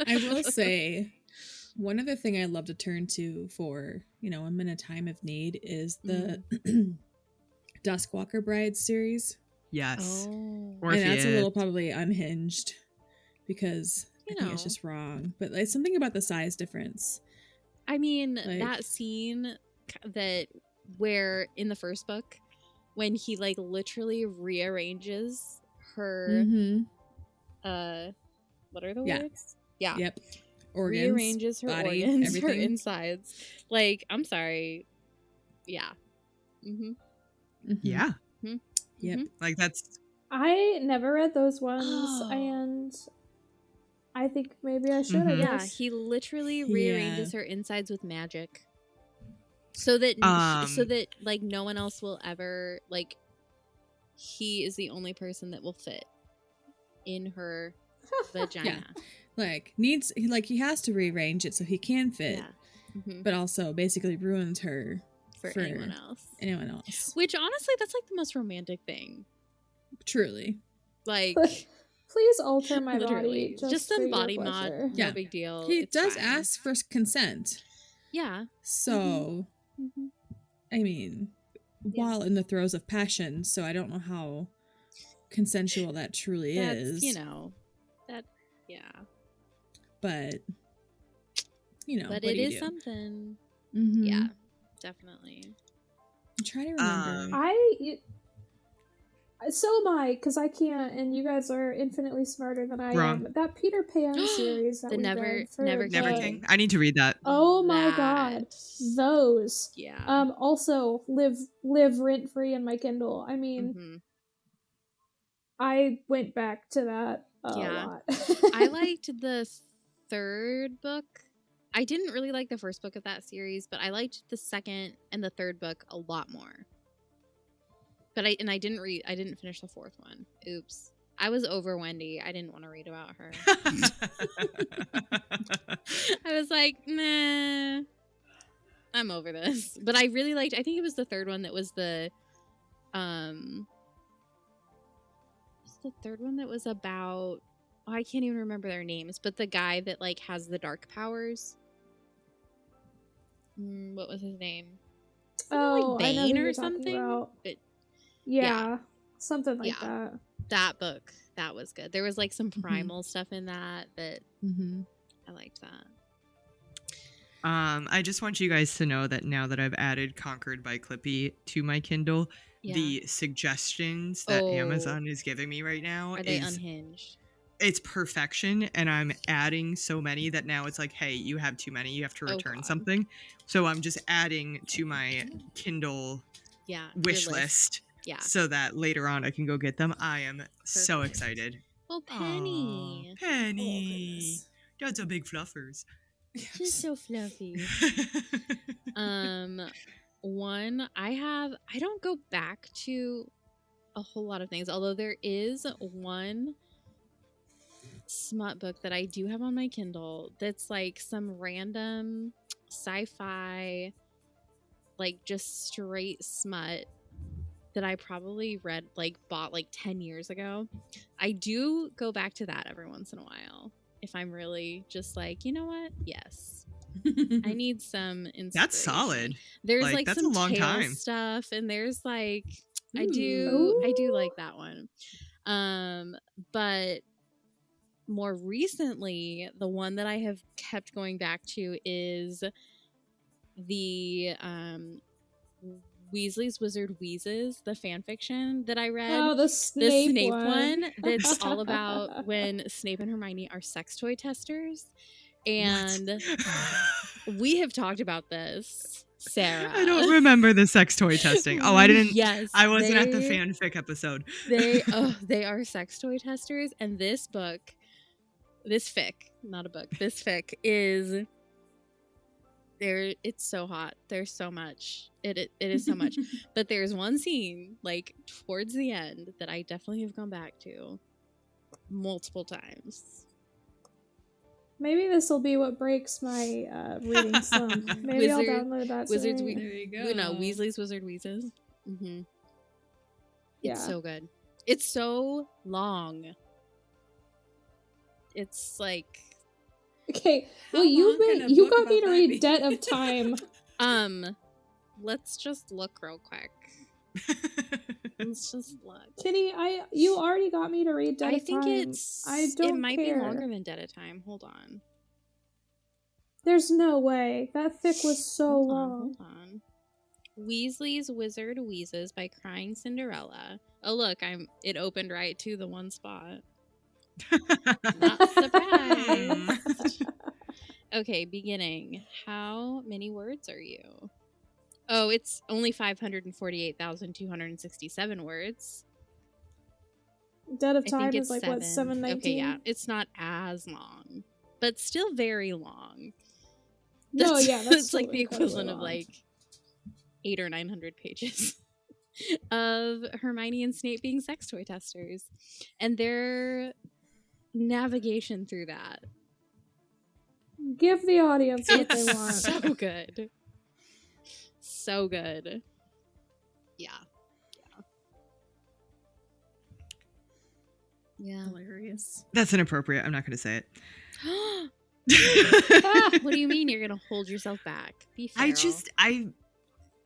I will say, one other thing I love to turn to for, I'm in a time of need is the Duskwalker Brides series. Yes. Oh. Or And if that's a you- little probably unhinged because I think it's know. just wrong. But it's something about the size difference. I mean, Like- that scene where in the first book, when he like literally rearranges her, Mm-hmm. what are the Yeah. words? Yeah. Yep. Organs, Rearranges her body, organs, her everything. insides. Like, I'm sorry. Yeah. Mm-hmm. Mhm. Yeah. Yep. Like that's I never read those ones, Oh. and I think maybe I should. I Mhm. Yeah, guess. he literally Yeah. rearranges her insides with magic. So that Um, like no one else will ever like he is the only person that will fit in her vagina. He has to rearrange it so he can fit, Yeah. Mhm. but also basically ruins her For for anyone else. anyone else. Which honestly that's like the most romantic thing. Truly. Like Please alter my literally. body. Just for some your body mod, pleasure. no Yeah. big deal. He It's does fine. ask for consent. Yeah. So, Mhm. I mean, Yeah. while in the throes of passion, so I don't know how consensual that truly That's is. that yeah. But, But what it do you is do? something. Mhm. Yeah. Definitely. I'm trying to remember. So am I, because I can't, and you guys are infinitely smarter than I Wrong. am. That Peter Pan series that The we Never- read for Never Never King. King. I need to read that. Oh my god, those. Yeah. Also live rent free in my Kindle. I mean, Mhm. I went back to that a Yeah. lot. I liked the third book. I didn't really like the first book of that series, but I liked the second and the third book a lot more. But I didn't finish the fourth one. Oops. I was over Wendy. I didn't want to read about her. I was like, nah, I'm over this. But I really liked, I think it was the third one that was the third one that was about, oh, I can't even remember their names, but the guy that like has the dark powers. What was his name? Oh, like I know who Bane you're or talking something. about. But Yeah, something like Yeah. that. that book, that was good. There was like some Mhm. primal stuff in that Mm-hmm. I liked that. I just want you guys to know that now that I've added Conquered by Clippy to my Kindle, Yeah. the suggestions that Oh. Amazon is giving me right now Are they is unhinged? it's perfection, and I'm adding so many that now it's like, hey, you have too many, you have to Oh, return God. something. So I'm just adding to my Kindle Yeah. wish your list Yeah. so that later on I can go get them. I am so Perfect. excited. Oh, Penny. Aw, Penny. goodness. That's a big fluffers. She's so fluffy. One, I don't go back to a whole lot of things, although there is one smut book that I do have on my Kindle that's like some random sci-fi, like just straight smut that I probably read, like bought like 10 years ago. I do go back to that every once in a while if I'm really just like, you know what? Yes. I need some inspiration. That's solid. There's like that's some a long tale time. stuff, and there's like I Ooh. do like that one. But more recently, the one that I have kept going back to is the Weasley's Wizard Wheezes, the fan fiction that I read. Oh, the Snape one that's all about when Snape and Hermione are sex toy testers. And we have talked about this, Sarah. I don't remember the sex toy testing. Oh, I didn't. Yes, I wasn't at the fanfic episode. They are sex toy testers, and this book, this fic, not a book, this fic is there. It's so hot. There's so much. It is so much. But there's one scene like towards the end that I definitely have gone back to multiple times. Maybe this will be what breaks my reading slump. Maybe I'll download that. Wizards. tonight. There you go. No, Weasley's Wizard Wheezes. Mm-hmm. Yeah. It's so good. It's so long. It's like Okay. How Well, you long can a you book got me about to that read be? Debt of Time. let's just look real quick. Let's just look. Kitty, you already got me to read Debt I of think Time. I don't it might care. be longer than Dead of Time. Hold on. There's no way. That fic was so long. Hold on. Weasley's Wizard Wheezes by Crying Cinderella. Oh look, it opened right to the one spot. Not surprised. Okay, beginning. How many words are you? Oh, it's only 548,267 words. Debt of I Time think is it's like 7. what, 719? Okay, yeah. It's not as long, but still very long. No, yeah, that's it's like the incredibly equivalent of long. like 800 or 900 pages of Hermione and Snape being sex toy testers and their navigation through that. Give the audience what they It's want. so good. So good. Yeah. Yeah. Hilarious. That's inappropriate. I'm not going to say it. What do you mean you're going to hold yourself back? Be feral.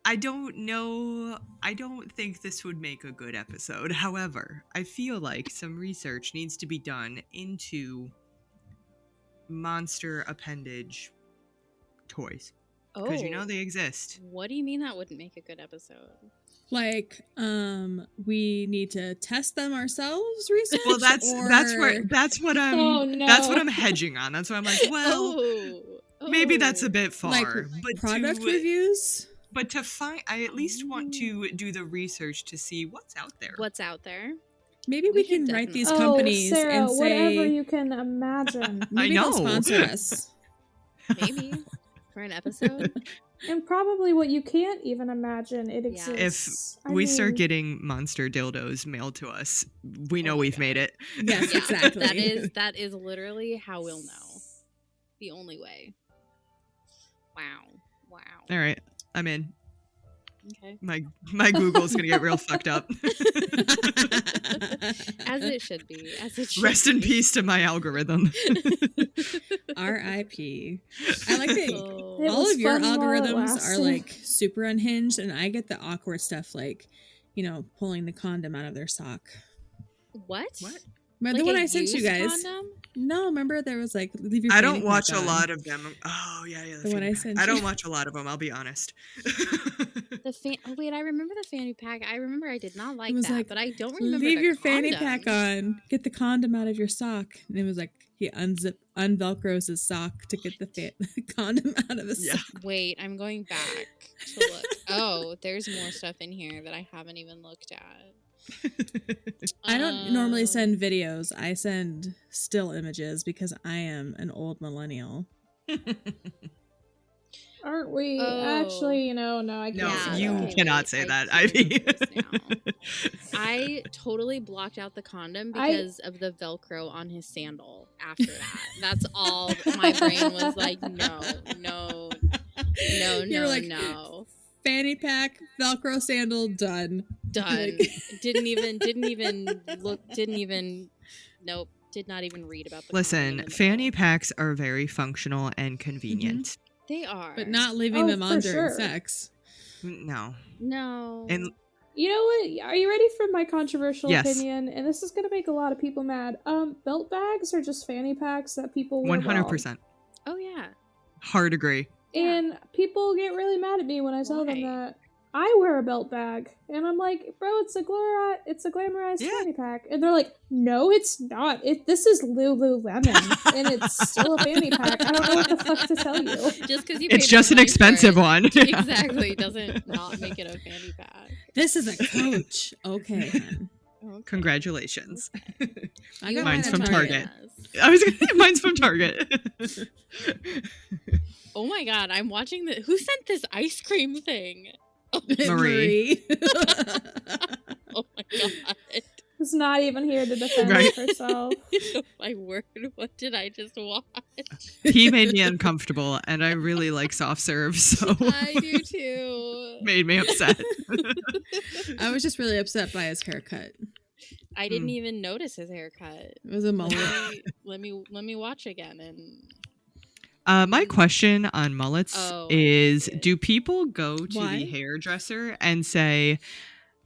I don't know. I don't think this would make a good episode. However, I feel like some research needs to be done into monster appendage toys. Because you know they exist. What do you mean that wouldn't make a good episode? Like, we need to test them ourselves, research? Well, that's what I'm Oh, no. that's what I'm hedging on. That's why I'm like, well, maybe that's a bit far. Like, but product reviews? But to find, I at least want to do the research to see what's out there. What's out there? Maybe we can write these companies Sarah, and say... whatever you can imagine. Maybe they'll sponsor us. Maybe. For an episode. And probably what you can't even imagine it exists. If we start getting monster dildos mailed to us, we know we've made it. Yes, exactly. That is literally how we'll know. The only way. Wow. All right, I'm in. Okay. My Google's gonna get real fucked up. As it should be. Rest in peace to my algorithm. R.I.P. I like that It all was of your fun while it algorithms are lasted. like super unhinged, and I get the awkward stuff like, pulling the condom out of their sock. What? Remember Like the one a I sent you used guys? condom? No, remember there was like, leave your I fanny don't watch pack a on. lot of them. Oh yeah. The one I sent I you. don't watch a lot of them. I'll be honest. Wait, I remember the fanny pack. I remember I did not like It was that, like, but I don't remember leave the your fanny condom. pack on. Get the condom out of your sock. And it was like he unvelcros his sock to get the condom out of his sock. Wait, I'm going back to look. Oh, there's more stuff in here that I haven't even looked at. I don't normally send videos. I send still images because I am an old millennial. Aren't we? Oh. Actually, no, I can't. No, say you that. cannot say I that, do Ivy. remember this now. I totally blocked out the condom because of the Velcro on his sandal after that. That's all my brain was like, no. You were like, no. Fanny pack, Velcro sandal, done. Done. Didn't even look, nope, did not even read about the condom Listen, in the fanny middle. packs are very functional and convenient. They are. But not leaving them for on during sure. sex. No. No. And You know what? Are you ready for my controversial Yes. opinion? And this is gonna make a lot of people mad. Belt bags are just fanny packs that people wear 100%. Oh, yeah. Hard agree. And people get really mad at me when I tell them Why? that. I wear a belt bag, and I'm like, bro, it's a glamorized Yeah. fanny pack, and they're like, no, it's not. This is Lululemon, and it's still a fanny pack. I don't know what the fuck to tell you. Just because you It's paid just an more money for expensive it, one. exactly. Doesn't not make it a fanny pack. This is a coach. Okay, hun. Okay. Congratulations. I got Mine's mine from at Target. Yes. I was gonna say mine's from Target. Oh my god, I'm watching the. Who sent this ice cream thing? Marie. Oh my god. Who's not even here to defend Right. herself. Oh my word, what did I just watch? He made me uncomfortable, and I really like soft serve, so I do too. made me upset. I was just really upset by his haircut. I didn't even notice his haircut. It was a mullet. Let me watch again and My question on mullets Oh, is, shit. do people go to Why? the hairdresser and say,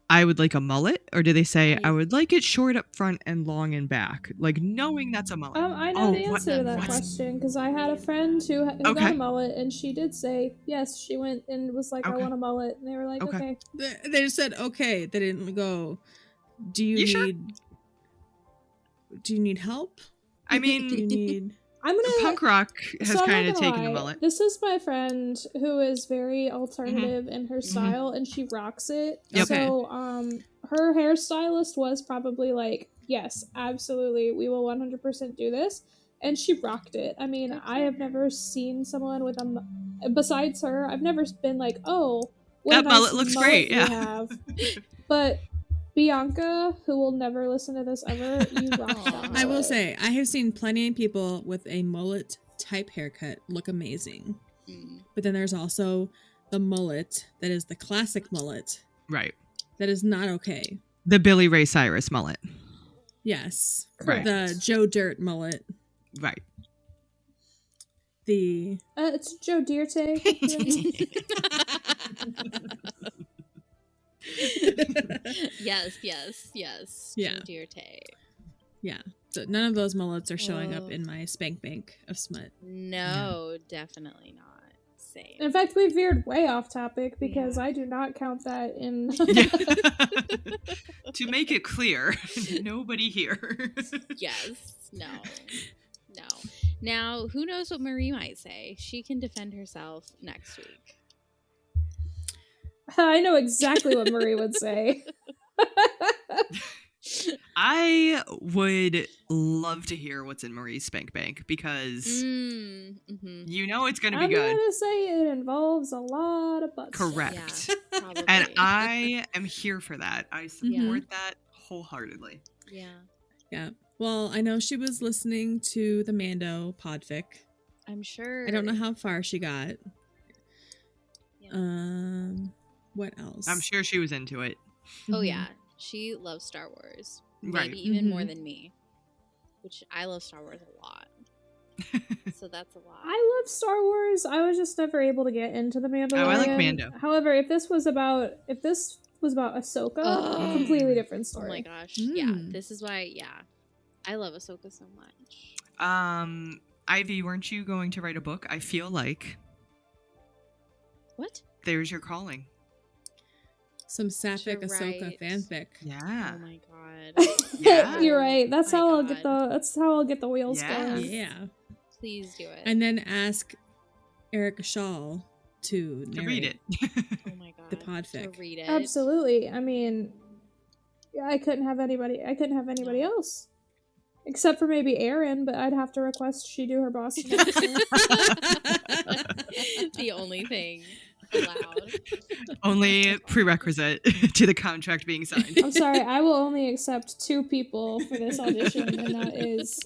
I would like a mullet? Or do they say, I would like it short up front and long in back? Like, knowing that's a mullet. I know the what- answer to that what? question because I had a friend who got Okay. a mullet, and she did say yes. She went and was like, "I Okay. want a mullet," and they were like, Okay. "Okay." They just said okay. They didn't go. Do you sure? need help? I Do you mean, need? I'm gonna punk rock has So I'm not kind of gonna taken the lie, mullet. This is my friend who is very alternative in her style, and she rocks it. Yep. So, her hairstylist was probably like, "Yes, absolutely, we will 100% do this," and she rocked it. I mean, I have never seen someone with besides her. I've never been like, "Oh, what That a nice mullet looks great, you yeah. have." But Bianca, who will never listen to this ever, you rock that I will mullet. say I have seen plenty of people with a mullet type haircut look amazing, but then there's also the mullet that is the classic mullet Right. that is not okay. The Billy Ray Cyrus mullet. Yes, Right. the Joe Dirt mullet. Right. The It's Joe Dierte. yes. Yeah. Dear Tay. yeah. So none of those mullets are showing Oh. up in my spank bank of smut. No, definitely not. Same. In fact, we veered way off topic because I do not count that in. To make it clear, nobody here. Yes. No. Now, who knows what Marie might say? She can defend herself next week. I know exactly what Marie would say. I would love to hear what's in Marie's Spank Bank because you know it's going to be good. I'm going to say it involves a lot of butt Correct. stuff. Yeah, probably. And I am here for that. I support that wholeheartedly. Yeah. Well, I know she was listening to the Mando podfic. I'm sure. I don't know how far she got. Yeah. What else? I'm sure she was into it. Oh, yeah. She loves Star Wars. Maybe Right. even more than me. Which I love Star Wars a lot. So that's a lot. I love Star Wars. I was just never able to get into the Mandalorian. Oh, I like Mando. However, if this was about Ahsoka, completely different story. Oh my gosh. Yeah. This is why, I love Ahsoka so much. Ivy, weren't you going to write a book? I feel like What? there's your calling. Some sapphic To Ahsoka write. fanfic. Yeah. Oh my god. Yeah. You're right. That's My how I'll God. get the wheels Yes. going. Yeah. Please do it. And then ask Erica Shaw to To read it. Oh my god. the podfic. To read it. Absolutely. I mean, I couldn't have anybody else. Except for maybe Erin, but I'd have to request she do her Boston accent. The only thing allowed. Only prerequisite to the contract being signed. I'm sorry, I will only accept 2 people for this audition, and that is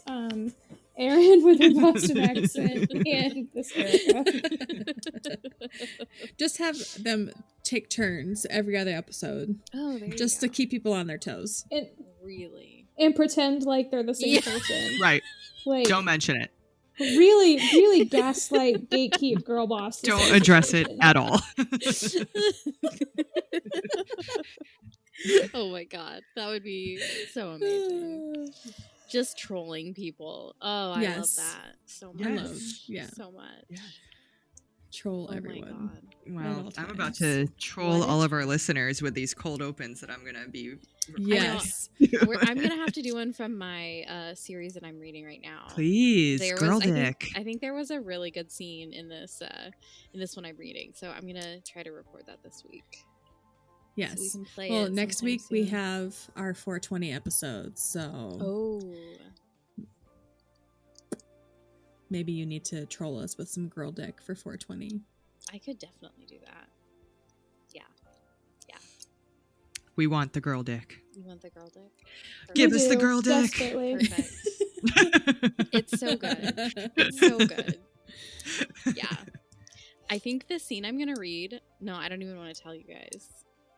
Erin with her Boston accent and this Erica. Just have them take turns every other episode. Oh, there you Just go. to keep people on their toes. Really. And pretend like they're the same person. Right. Like, Don't mention it. really, really gaslight, gatekeep, girl boss. the Don't same address it person. at all. Oh my god. That would be so amazing. Just trolling people. Oh, I love Yes. that so much. Yes. I love, yeah. So much. Yeah. Troll Oh everyone. my god. Well, all I'm about times. to troll What? all of our listeners with these cold opens that I'm going to be Yes. I'm gonna have to do one from my series that I'm reading right now. Please, There girl was, dick. I think there was a really good scene in this one I'm reading, so I'm gonna try to record that this week. Yes. So we can play Well, it next sometime week we soon. have our 420 episodes, so Oh, maybe you need to troll us with some girl dick for 420. I could definitely do that. We want the girl dick. You want the girl dick? Give We us the do, girl dick. desperately. Perfect. It's so good. It's so good. Yeah. I think the scene I'm gonna read. No, I don't even want to tell you guys.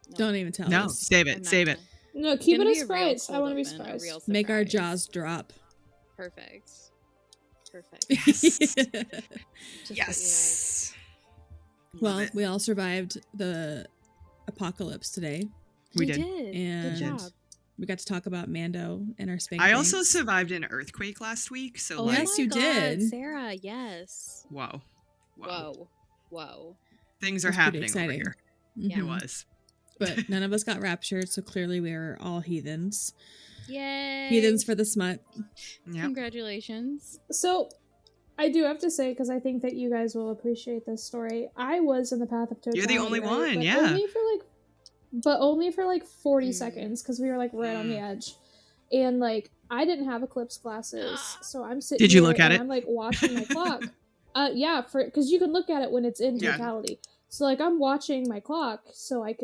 No. Don't even tell No, us. save I'm it. not Save it. gonna. No, It's keep it gonna a be real surprise. I cold want to be open, a surprised. real Make our surprise. jaws drop. Perfect. Perfect. Yes. Just what you Yes. Love Well, it. we all survived the apocalypse today. like. We You did. Good And job. we got to talk about Mando and our spank I also banks. survived an earthquake last week, so Oh like, yes, my you God, did. Sarah. Yes. whoa. Whoa. Things are That's pretty happening over exciting. here. Yeah. It Mhm. was. But none of us got raptured, so clearly we were all heathens. Yay. Heathens for the smut. Yep. Congratulations. So, I do have to say, because I think that you guys will appreciate this story, I was in the path of totality. You're the only right? one, But yeah. only for like 40 seconds, because we were like right on the edge. And like, I didn't have eclipse glasses, so I'm sitting Did you here look at and it? I'm like watching my clock. Yeah, because you can look at it when it's in Yeah. totality. So like, I'm watching my clock so I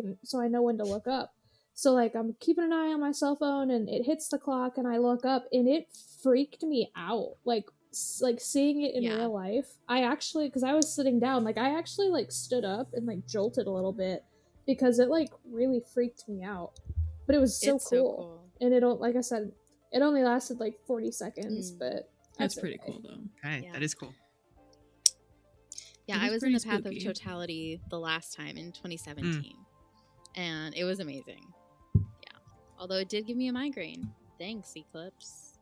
know when to look up. So like, I'm keeping an eye on my cell phone, and it hits the clock, and I look up, and it freaked me out. Like seeing it in Yeah. real life. I actually, because I was sitting down, like I actually like stood up and like jolted a little bit because it like really freaked me out. But it was so It's cool. so cool. And it don't, like I said, it only lasted like 40 seconds, but That's pretty okay. cool, though. Hey, Yeah. that is cool. Yeah, It I is was in the pretty path of spooky. totality the last time in 2017. And it was amazing. Yeah. Although it did give me a migraine. Thanks, Eclipse.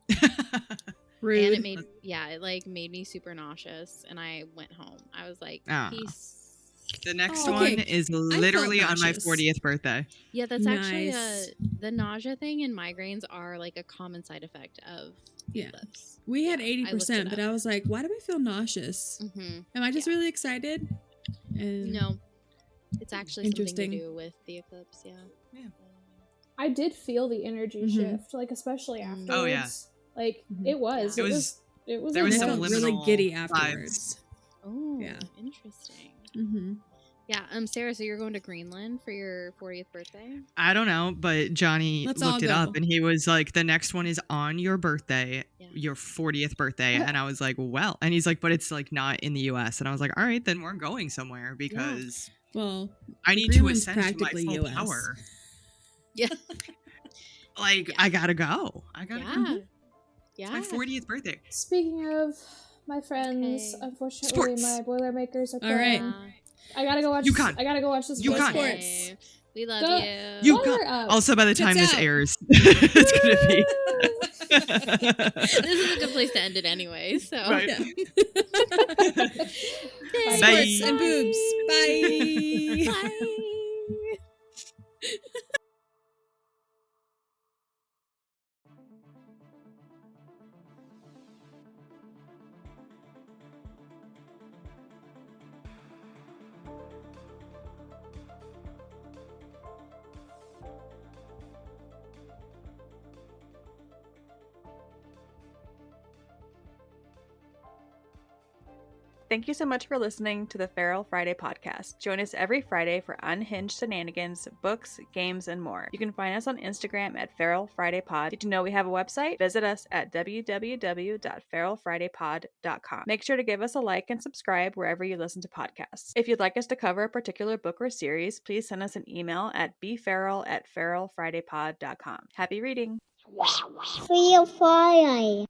Rude. And it made me super nauseous, and I went home. I was like, peace. The next Oh, one okay. is I felt literally on my nauseous. 40th birthday. Yeah, that's actually Nice. the nausea thing and migraines are like a common side effect of eclipse. We had Yeah, I looked 80%, it but up. I was like, why do I feel nauseous? Am I just really excited? And No, it's actually something to do with the eclipse. Yeah. I did feel the energy shift, like especially afterwards. Oh, yeah. Like it was. Yeah. It was. There was I some felt really liminal giddy vibes. afterwards. Oh, Yeah. interesting. Mm-hmm. Yeah, Sarah, so you're going to Greenland for your 40th birthday? I don't know, but Johnny Let's all looked it go. up and he was like, the next one is on your birthday, your 40th birthday. And I was like, well, and he's like, but it's like not in the US. And I was like, all right, then we're going somewhere because well, I need Greenland's to ascend to my practically full US. power. Yeah. Like, I gotta go. I gotta go. Yeah. It's my 40th birthday. Speaking of my friends, unfortunately, Sports. my Boilermakers are All right. playing. I gotta go watch. UConn. I gotta go watch this UConn. sports. We love Go- you. While we're up, Also, by the time Tits this out. airs, it's gonna be. This is a good place to end it anyway. So. Right. Yeah. Bye. Sports and boobs. Bye. Bye. Thank you so much for listening to the Feral Friday podcast. Join us every Friday for unhinged shenanigans, books, games, and more. You can find us on Instagram at Feral Friday Pod. Did you know we have a website? Visit us at www.feralfridaypod.com. Make sure to give us a like and subscribe wherever you listen to podcasts. If you'd like us to cover a particular book or series, please send us an email at bferal@feralfridaypod.com. Happy reading! Feral Friday.